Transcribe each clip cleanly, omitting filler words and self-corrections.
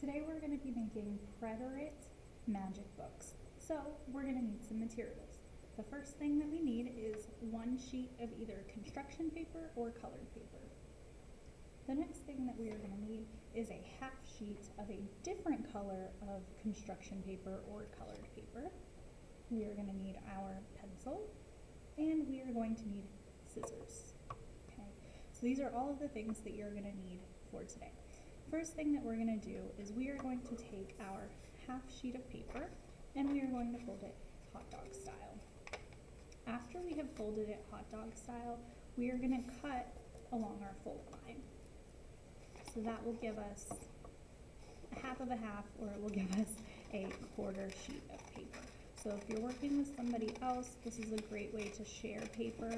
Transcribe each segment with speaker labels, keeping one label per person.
Speaker 1: Today we're going to be making Pretérito magic books. So we're going to need some materials. The first thing that we need is one sheet of either construction paper or colored paper. The next thing that we are going to need is a half sheet of a different color of construction paper or colored paper. We are going to need our pencil, and we are going to need scissors. Okay, so these are all of the things that you're going to need for today. First thing that we're going to do is we are going to take our half sheet of paper and we are going to fold it hot dog style. After we have folded it hot dog style, we are going to cut along our fold line. So that will give us a half of a half, or it will give us a quarter sheet of paper. So if you're working with somebody else, this is a great way to share paper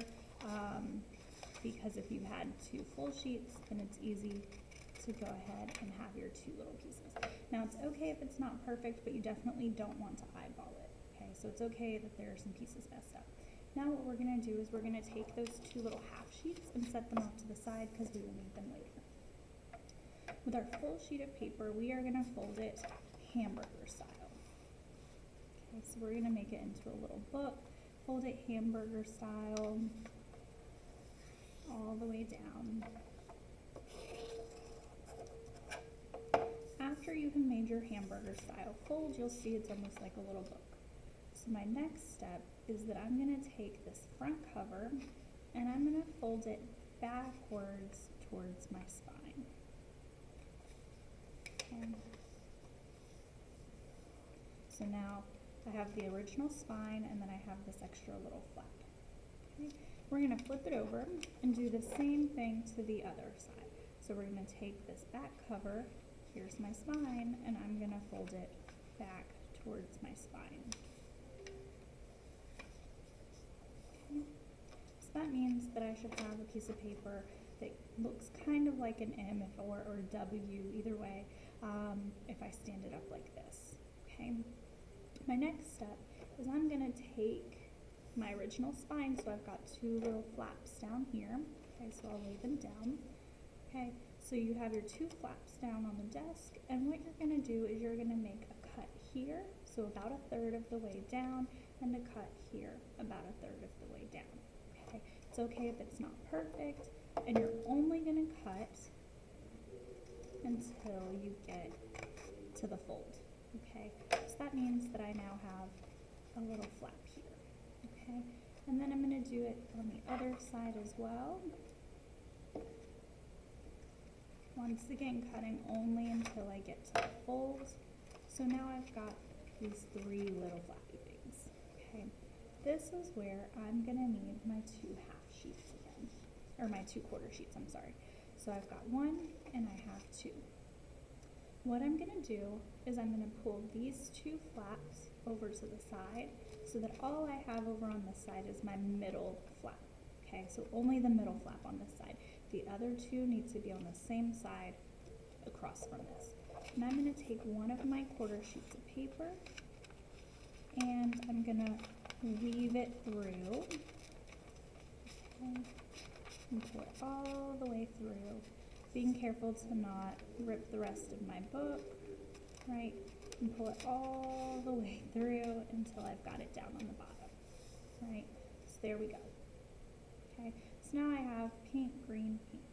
Speaker 1: because if you had two full sheets, then it's easy to go ahead and have your two little pieces. Now it's okay if it's not perfect, but you definitely don't want to eyeball it. Okay, so it's okay that there are some pieces messed up. Now what we're going to do is we're going to take those two little half sheets and set them off to the side because we will need them later. With our full sheet of paper, we are going to fold it hamburger style. Okay, so we're going to make it into a little book, fold it hamburger style all the way down. After you have made your hamburger style fold, you'll see it's almost like a little book. So my next step is that I'm going to take this front cover and I'm going to fold it backwards towards my spine. Okay. So now I have the original spine and then I have this extra little flap. Okay. We're going to flip it over and do the same thing to the other side. So we're going to take this back cover. Here's my spine, and I'm going to fold it back towards my spine. Okay. So that means that I should have a piece of paper that looks kind of like an M or W, either way, if I stand it up like this. Okay. My next step is I'm going to take my original spine, so I've got two little flaps down here. Okay, so I'll lay them down. Okay. So you have your two flaps down on the desk, and what you're going to do is you're going to make a cut here, so about a third of the way down, and a cut here, about a third of the way down. Okay, it's okay if it's not perfect, and you're only going to cut until you get to the fold. Okay, so that means that I now have a little flap here. Okay, and then I'm going to do it on the other side as well. Once again, cutting only until I get to the fold. So now I've got these three little flappy things. Okay, this is where I'm going to need my two half sheets again, or my two quarter sheets, I'm sorry. So I've got one and I have two. What I'm going to do is I'm going to pull these two flaps over to the side so that all I have over on this side is my middle flap. Okay, so only the middle flap on this side. The other two need to be on the same side across from this. And I'm going to take one of my quarter sheets of paper and I'm going to weave it through. Okay, and pull it all the way through, being careful to not rip the rest of my book, right? And pull it all the way through until I've got it down on the bottom, right? So there we go. Okay, so now I have pink, green, pink.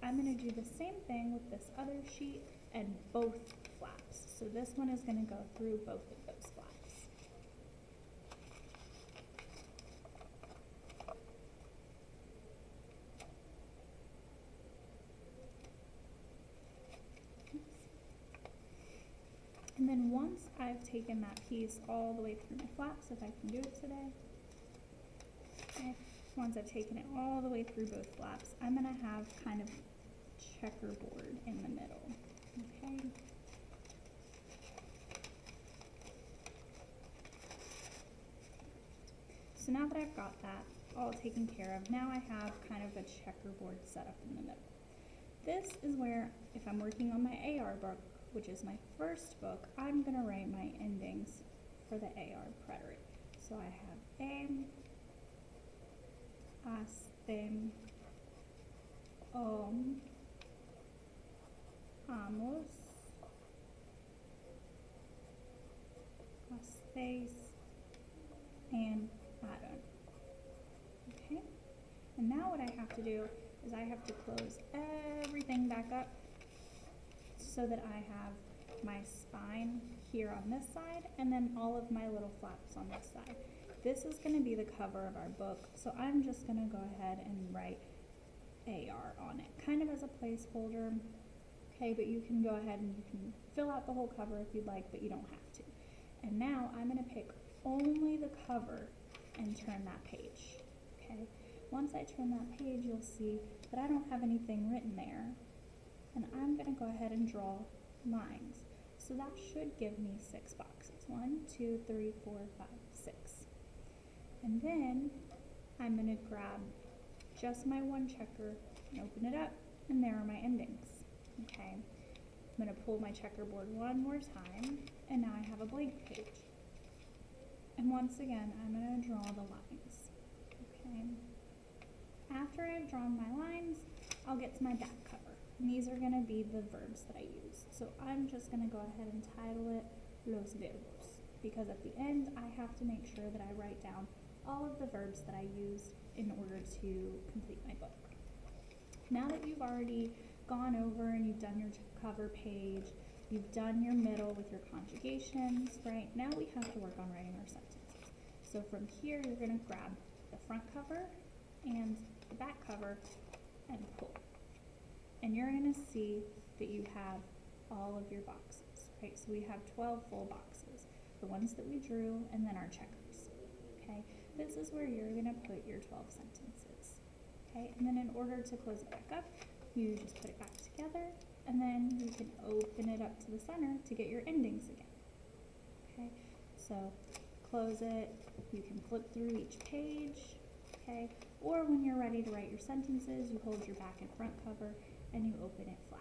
Speaker 1: I'm going to do the same thing with this other sheet and both flaps. So this one is going to go through both of those flaps. And then once I've taken that piece all the way through my flaps, if I can do it today, okay. Once I've taken it all the way through both flaps, I'm going to have kind of checkerboard in the middle, okay? So now that I've got that all taken care of, now I have kind of a checkerboard set up in the middle. This is where, if I'm working on my AR book, which is my first book, I'm going to write my endings for the AR Pretérito. So I have A, Astem, Vamos space, and add-on. Okay, and now what I have to do is I have to close everything back up so that I have my spine here on this side and then all of my little flaps on this side. This is going to be the cover of our book, so I'm just going to go ahead and write AR on it, kind of as a placeholder. Okay, but you can go ahead and you can fill out the whole cover if you'd like, but you don't have to. And now I'm going to pick only the cover and turn that page. Okay, once I turn that page, you'll see that I don't have anything written there. And I'm going to go ahead and draw lines. So that should give me 6 boxes. 1, 2, 3, 4, 5, 6. And then I'm going to grab just my one checker and open it up, and there are my endings. Okay, I'm going to pull my checkerboard one more time, and now I have a blank page. And once again, I'm going to draw the lines. Okay, after I've drawn my lines, I'll get to my back cover. And these are going to be the verbs that I use. So I'm just going to go ahead and title it Los Verbos, because at the end I have to make sure that I write down all of the verbs that I used in order to complete my book. Now that you've already gone over and you've done your cover page, you've done your middle with your conjugations, right? Now we have to work on writing our sentences. So from here, you're going to grab the front cover and the back cover and pull. And you're going to see that you have all of your boxes, right? So we have 12 full boxes, the ones that we drew and then our checkers, okay? This is where you're going to put your 12 sentences, okay? And then in order to close it back up, you just put it back together, and then you can open it up to the center to get your endings again, okay? So close it, you can flip through each page, okay? Or when you're ready to write your sentences, you hold your back and front cover and you open it flat,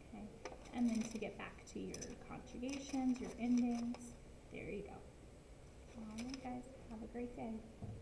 Speaker 1: okay? And then to get back to your conjugations, your endings, there you go. All right, guys, have a great day.